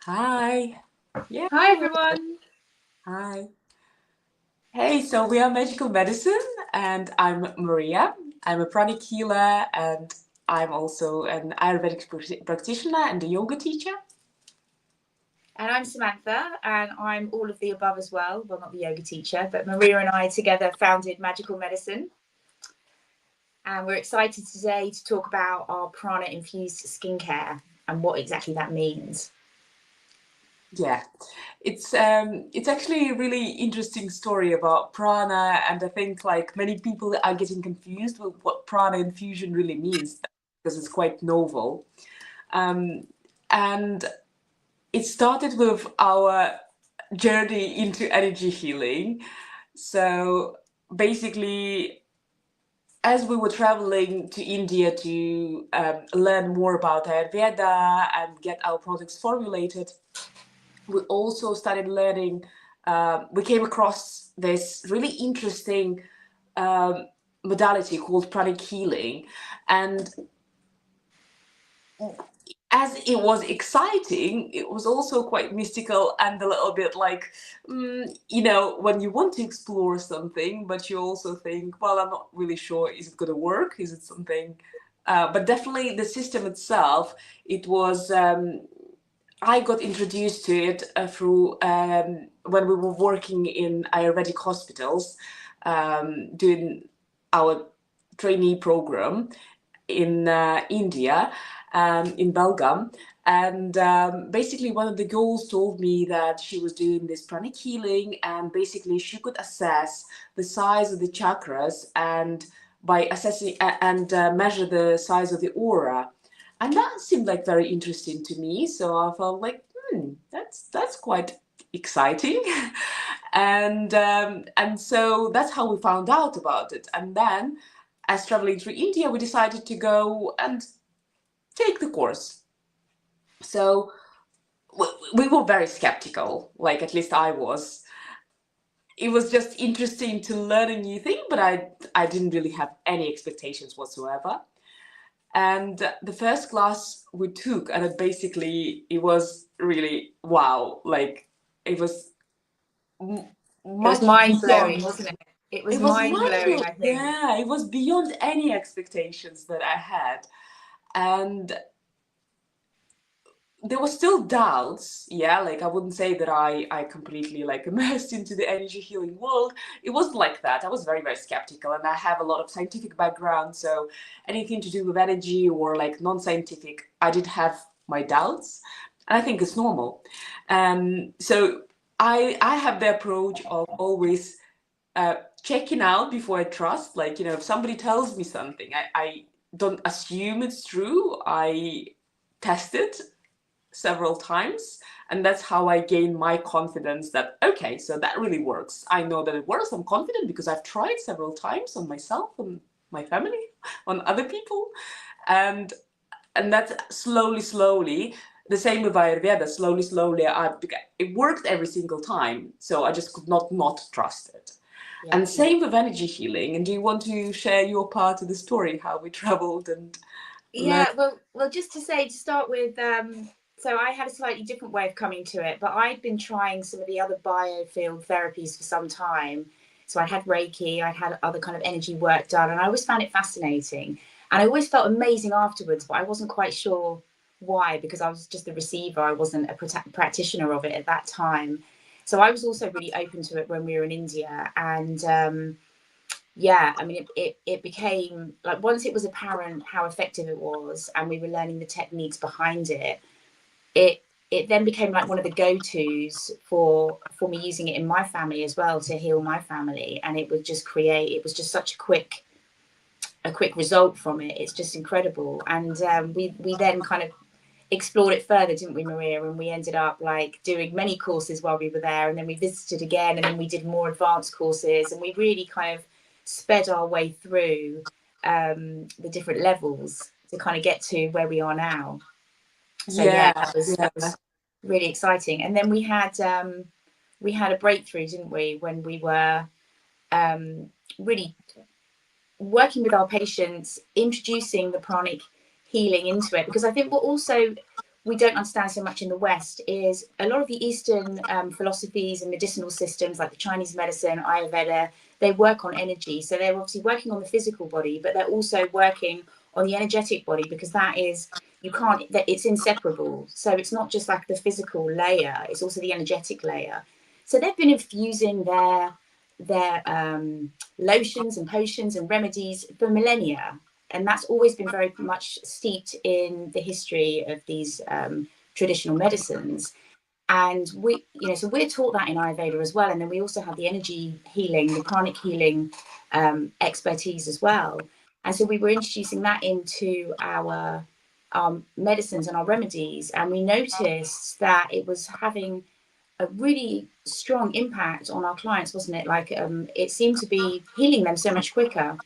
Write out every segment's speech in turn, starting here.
Hi. Yeah. Hi everyone. Hi. Hey, so we are Magical Medicine, and I'm Maria. I'm a pranic healer, and I'm also an Ayurvedic practitioner and a yoga teacher. And I'm Samantha, and I'm all of the above as well. Well, not the yoga teacher, but Maria and I together founded Magical Medicine. And we're excited today to talk about our prana-infused skincare and what exactly that means. Yeah, it's actually a really interesting story about prana, and I think like many people are getting confused with what prana infusion really means because it's quite novel. Um, and it started with our journey into energy healing. So basically, as we were traveling to India to learn more about Ayurveda and get our products formulated, we also started learning. We came across this really interesting um, modality called pranic healing, and as it was exciting, it was also quite mystical and a little bit like, when you want to explore something, but you also think, well, I'm not really sure, is it going to work? Is it something? But definitely the system itself, it was, I got introduced to it through when we were working in Ayurvedic hospitals, doing our trainee program in India, in Belgium. And basically, one of the girls told me that she was doing this pranic healing, and basically, she could assess the size of the chakras and by assessing and measure the size of the aura. And that seemed like very interesting to me. So I felt like, that's quite exciting. And so that's how we found out about it. And then as traveling through India, we decided to go and take the course. So we were very skeptical, like at least I was. It was just interesting to learn a new thing, but I didn't really have any expectations whatsoever. And the first class we took, and it was really wow. Like it was It was much mind blowing, beyond. wasn't it? It was It was mind mind blowing, blowing. I think. Yeah, it was beyond any expectations that I had. And there were still doubts, yeah, like I wouldn't say that I completely like immersed into the energy healing world. It wasn't like that. I was very, very skeptical, and I have a lot of scientific background, so anything to do with energy or like non-scientific, I did have my doubts, and I think it's normal. So I have the approach of always checking out before I trust. Like, if somebody tells me something, I don't assume it's true. I test it several times, and that's how I gain my confidence that, okay, so that really works. I know that it works. I'm confident because I've tried several times on myself, on my family, on other people. And and that's slowly the same with Ayurveda. Slowly it worked every single time, so I just could not trust it. Yeah. And same with energy healing. And do you want to share your part of the story, how we traveled and learned? Yeah, well, just to say to start with, so I had a slightly different way of coming to it, but I'd been trying some of the other biofield therapies for some time. So I had Reiki, I'd had other kind of energy work done, and I always found it fascinating. And I always felt amazing afterwards, but I wasn't quite sure why, because I was just the receiver. I wasn't a practitioner of it at that time. So I was also really open to it when we were in India. And yeah, I mean, it became like, once it was apparent how effective it was and we were learning the techniques behind it, it it then became like one of the go-tos for me using it in my family as well to heal my family. And it was just such a quick result from it. It's just incredible. And we then kind of explored it further, didn't we, Maria? And we ended up like doing many courses while we were there, and then we visited again, and then we did more advanced courses, and we really kind of sped our way through the different levels to kind of get to where we are now. So yeah, Yeah, that yeah. was really exciting. And then we had a breakthrough, didn't we, when we were really working with our patients, introducing the pranic healing into it, because I think what also we don't understand so much in the West is a lot of the Eastern philosophies and medicinal systems, like the Chinese medicine, Ayurveda, they work on energy. So they're obviously working on the physical body, but they're also working on the energetic body, because that is, you can't, it's inseparable. So it's not just like the physical layer, it's also the energetic layer. So they've been infusing their lotions and potions and remedies for millennia, and that's always been very much steeped in the history of these traditional medicines. And we, you know, so we're taught that in Ayurveda as well, and then we also have the energy healing, the pranic healing expertise as well. And so we were introducing that into our medicines and our remedies, and we noticed that it was having a really strong impact on our clients, wasn't it? Like it seemed to be healing them so much quicker.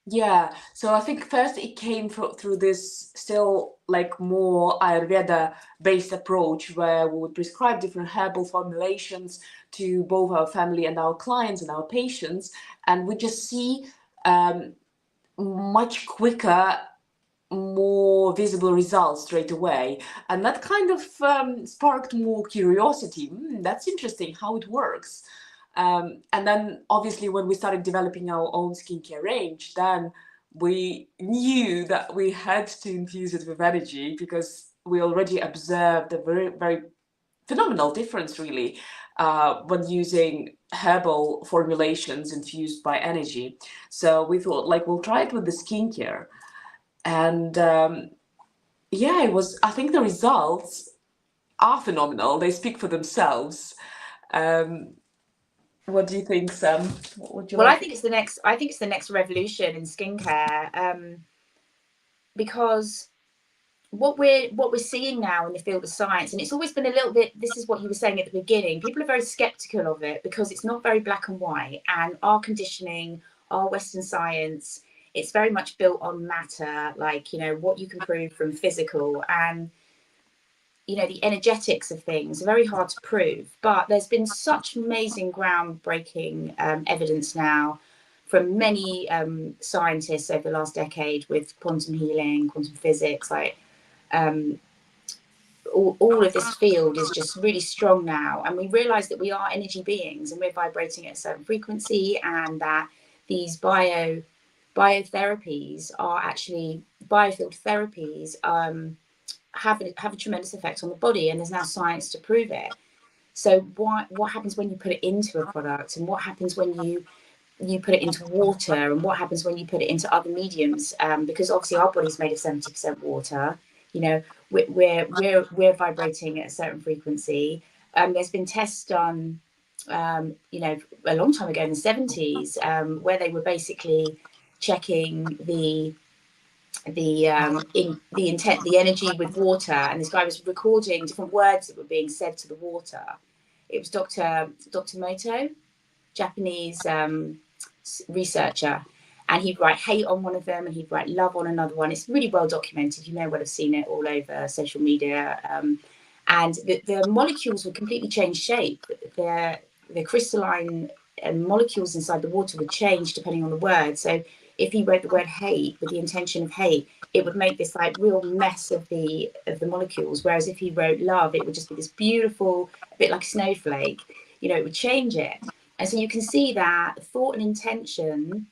Yeah, so I think first it came through this still like more Ayurveda based approach where we would prescribe different herbal formulations to both our family and our clients and our patients, and we just see much quicker, more visible results straight away. And that kind of sparked more curiosity. That's interesting how it works. And then obviously when we started developing our own skincare range, then we knew that we had to infuse it with energy, because we already observed a very, very phenomenal difference really when using herbal formulations infused by energy. So we thought like we'll try it with the skincare. And yeah, it was, I think the results are phenomenal. They speak for themselves. Um, what do you think, Sam? What would you Well, like I to... think it's the next. I think it's the next revolution in skincare, because what we're seeing now in the field of science, and it's always been a little bit. This is what you were saying at the beginning. People are very skeptical of it because it's not very black and white, and our conditioning, our Western science, it's very much built on matter, like, you know, what you can prove from physical, and you know, the energetics of things are very hard to prove. But there's been such amazing groundbreaking evidence now from many scientists over the last decade with quantum healing, quantum physics, like um, all of this field is just really strong now. And we realize that we are energy beings and we're vibrating at a certain frequency, and that these biotherapies are actually biofield therapies, have a tremendous effect on the body, and there's now science to prove it. So what happens when you put it into a product, and what happens when you put it into water, and what happens when you put it into other mediums, because obviously our body's made of 70% water. You know, we're vibrating at a certain frequency. There's been tests done, you know, a long time ago in the 70s, where they were basically checking the intent, the energy with water, and this guy was recording different words that were being said to the water. It was Dr. Moto, Japanese researcher, and he'd write hate on one of them and he'd write love on another one. It's really well documented. You may well have seen it all over social media. And the molecules would completely change shape. The crystalline molecules inside the water would change depending on the word. So if he wrote the word hate with the intention of hate, it would make this like real mess of the molecules. Whereas if he wrote love, it would just be this beautiful, bit like a snowflake. You know, it would change it. And so you can see that thought and intention,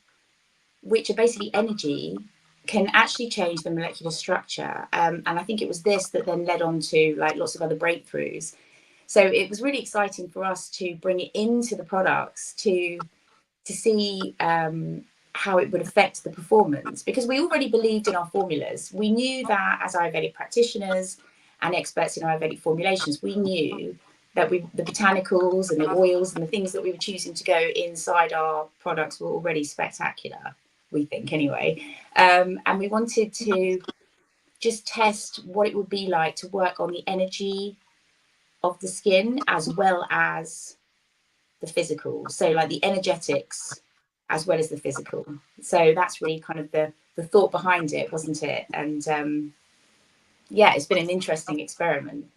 which are basically energy, can actually change the molecular structure. And I think it was this that then led on to like lots of other breakthroughs. So it was really exciting for us to bring it into the products to see how it would affect the performance, because we already believed in our formulas. We knew that as Ayurvedic practitioners and experts in Ayurvedic formulations, we knew that the botanicals and the oils and the things that we were choosing to go inside our products were already spectacular, we think anyway. And we wanted to just test what it would be like to work on the energy of the skin as well as the physical. So like the energetics as well as the physical. So that's really kind of the thought behind it, wasn't it? And yeah, it's been an interesting experiment.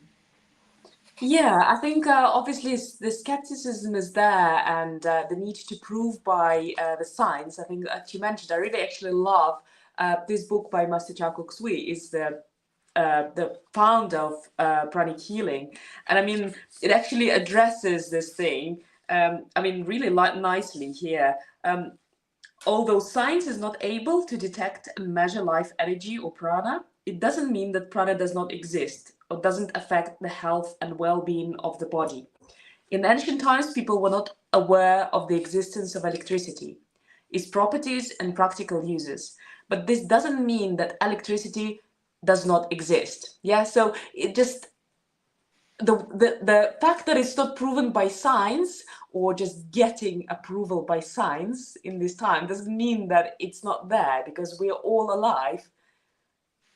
Yeah, I think obviously the skepticism is there, and the need to prove by the science. I think, as you mentioned, I really actually love this book by Master Chow Kok Sui. Is the the founder of pranic healing. And I mean, it actually addresses this thing, I mean, really nicely here. Although science is not able to detect and measure life energy or prana, it doesn't mean that prana does not exist or doesn't affect the health and well-being of the body. In ancient times, people were not aware of the existence of electricity, its properties and practical uses. But this doesn't mean that electricity does not exist. Yeah, so it just, the fact that it's not proven by science or just getting approval by science in this time doesn't mean that it's not there, because we're all alive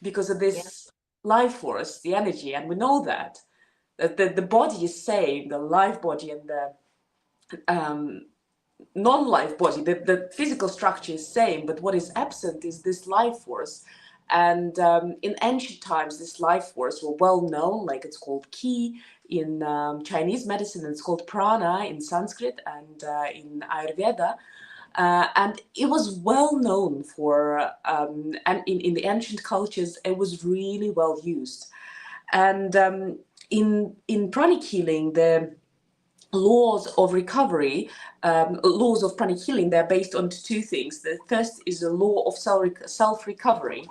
because of this life force, the energy, and we know that the body is same, the life body and the non-life body, the physical structure is same, but what is absent is this life force. And in ancient times, this life force were well known, like it's called ki in Chinese medicine, and it's called prana in Sanskrit and in Ayurveda. And it was well known for, and in the ancient cultures, it was really well used. And in pranic healing, the laws of recovery, laws of pranic healing, they're based on two things. The first is the law of self-recovery.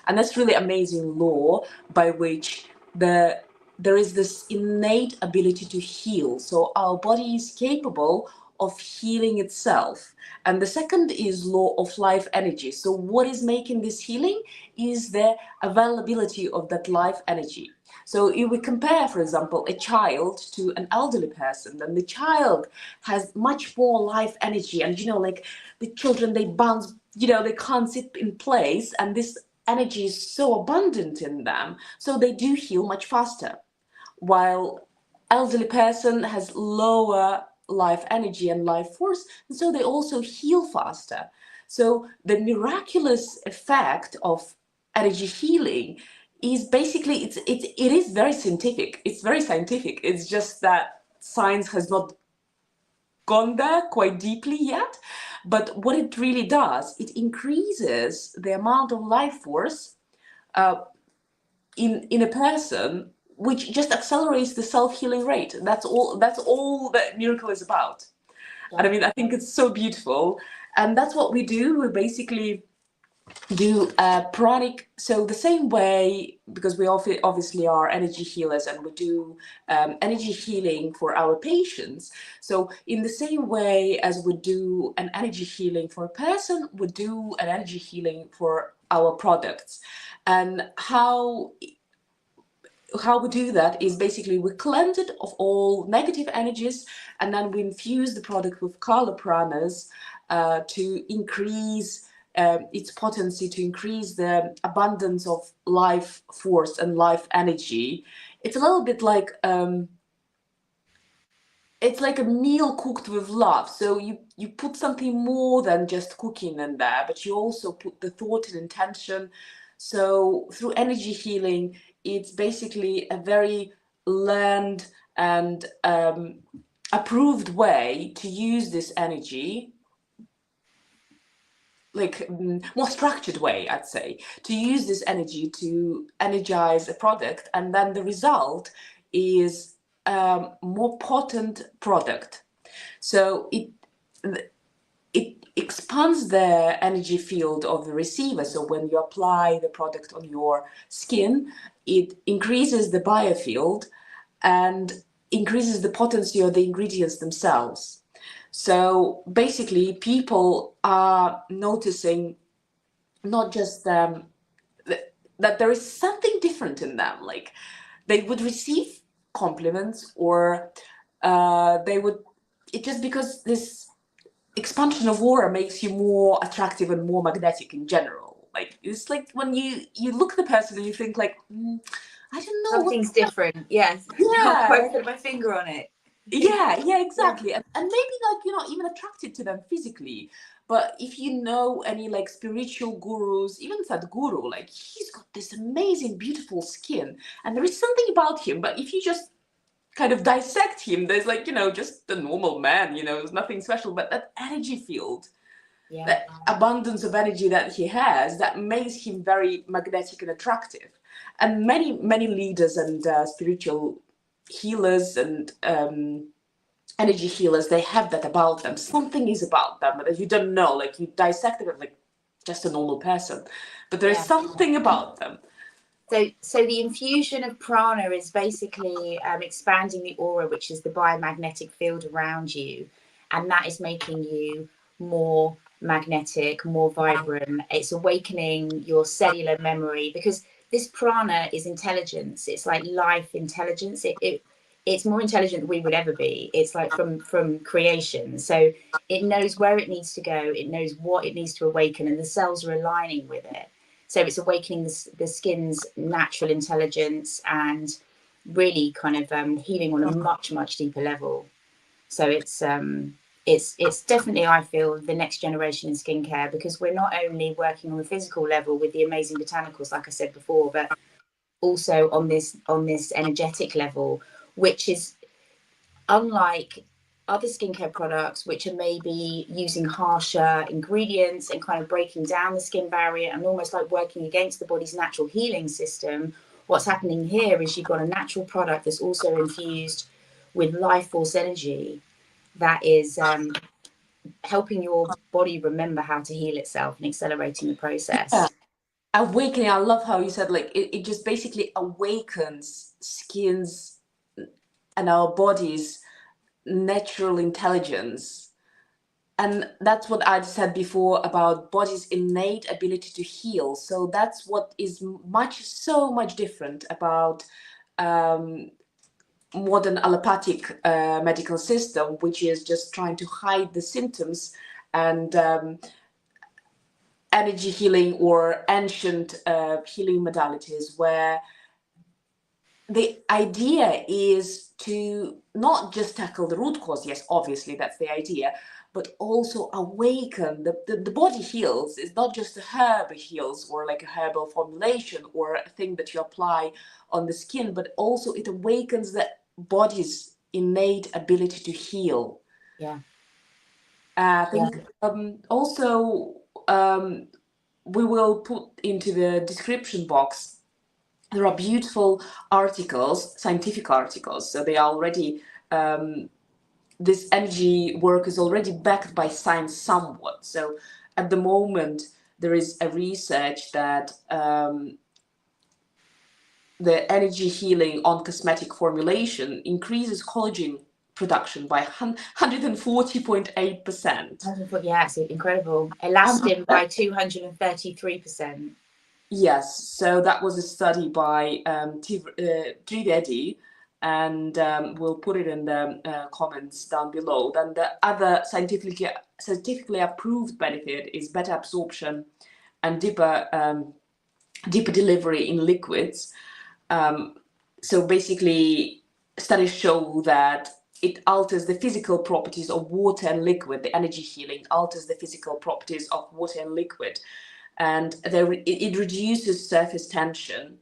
And that's really amazing law by which there is this innate ability to heal. So our body is capable of healing itself. And the second is law of life energy. So what is making this healing is the availability of that life energy. So if we compare, for example, a child to an elderly person, then the child has much more life energy. And, like the children, they bounce, they can't sit in place. And this energy is so abundant in them. So they do heal much faster. While elderly person has lower life energy and life force, and so they also heal faster. So the miraculous effect of energy healing is basically, it is very scientific. It's very scientific. It's just that science has not gone there quite deeply yet. But what it really does, it increases the amount of life force in a person, which just accelerates the self-healing rate. That's all that miracle is about. Yeah. And I mean, I think it's so beautiful. And that's what we do. We basically do pranic, so the same way, because we obviously are energy healers, and we do energy healing for our patients. So in the same way as we do an energy healing for a person, we do an energy healing for our products. And how we do that is basically we cleanse it of all negative energies, and then we infuse the product with Kala Pranas to increase its potency, to increase the abundance of life force and life energy. It's a little bit like it's like a meal cooked with love. So you put something more than just cooking in there, but you also put the thought and intention. So through energy healing, it's basically a very learned and approved way to use this energy, like more structured way, I'd say, to use this energy to energize a product, and then the result is more potent product. So it expands the energy field of the receiver. So when you apply the product on your skin, it increases the biofield and increases the potency of the ingredients themselves. So basically, people are noticing not just that there is something different in them. Like they would receive compliments, or they would, it just because this expansion of aura makes you more attractive and more magnetic in general. Like it's like when you look at the person and you think like, I don't know, something's different. Yes. Yeah. Can't quite put my finger on it. Yeah, exactly. And maybe like you're not even attracted to them physically, but if you know any like spiritual gurus, even Sadhguru, like he's got this amazing, beautiful skin, and there is something about him. But if you just kind of dissect him, there's like, just a normal man, there's nothing special, but that energy field, that abundance of energy that he has, that makes him very magnetic and attractive. and many leaders and spiritual healers and energy healers, they have that about them. Something is about them that you don't know, like you dissect it like just a normal person, but there is something about them. So the infusion of prana is basically expanding the aura, which is the biomagnetic field around you, and that is making you more magnetic, more vibrant. It's awakening your cellular memory, because this prana is intelligence. It's like life intelligence. It's more intelligent than we would ever be. It's like from creation. So it knows where it needs to go. It knows what it needs to awaken, and the cells are aligning with it. So it's awakening the skin's natural intelligence and really kind of healing on a much deeper level. So it's definitely, I feel, the next generation in skincare, because we're not only working on the physical level with the amazing botanicals, like I said before, but also on this energetic level, which is unlike other skincare products, which are maybe using harsher ingredients and kind of breaking down the skin barrier and almost like working against the body's natural healing system. What's happening here is you've got a natural product that's also infused with life force energy that is helping your body remember how to heal itself and accelerating the Yeah, process. awakening. I love how you said like it just basically awakens skins and our bodies natural intelligence. And that's what I said before about body's innate ability to heal. So that's what is so much different about um, modern allopathic medical system, which is just trying to hide the symptoms, and energy healing or ancient healing modalities, where the idea is to not just tackle the root cause. Yes, obviously that's the idea, but also awaken the body heals. It's not just a herb heals or like a herbal formulation or a thing that you apply on the skin, but also it awakens the body's innate ability to heal. Yeah. I Yeah. think also we will put into the description box, there are beautiful articles, scientific articles. So they are already, this energy work is already backed by science somewhat. So at the moment, there is a research that the energy healing on cosmetic formulation increases collagen production by 140.8%. Yeah, it's incredible. Elastin by 233%. Yes, so that was a study by Trivedi, and we'll put it in the comments down below. Then the other scientifically approved benefit is better absorption and deeper delivery in liquids. So basically, studies show that it alters the physical properties of water and liquid. The energy healing alters the physical properties of water and liquid, and it reduces surface tension,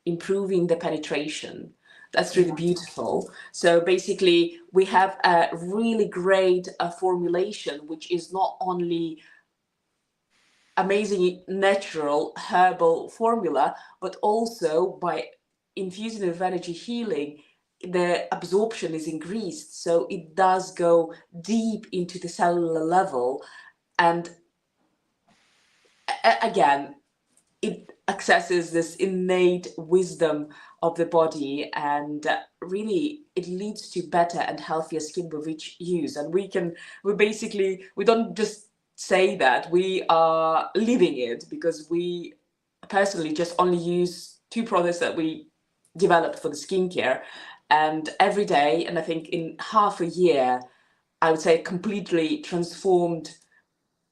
improving the penetration. That's really beautiful. So basically, we have a really great formulation, which is not only amazing natural herbal formula, but also by infusing with energy healing, the absorption is increased. So it does go deep into the cellular level. And again, it accesses this innate wisdom of the body, and really it leads to better and healthier skin with each use. And we don't just say that, we are living it, because we personally just only use 2 products that we developed for the skincare, and every day, and I think in half a year, I would say completely transformed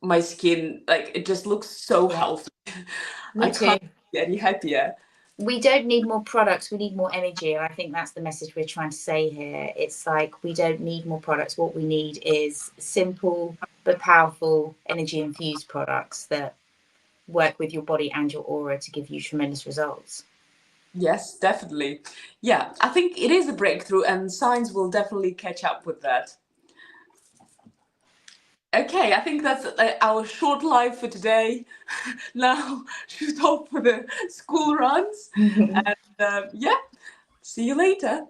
my skin. Like, it just looks so healthy. I Me too. can't be any happier. We don't need more products, we need more energy. And I think that's the message we're trying to say here. It's like, we don't need more products. What we need is simple but powerful energy infused products that work with your body and your aura to give you tremendous results. Yes, definitely. Yeah, I think it is a breakthrough, and science will definitely catch up with that. Okay, I think that's our short live for today. Now, shoot off for the school runs. And yeah, see you later.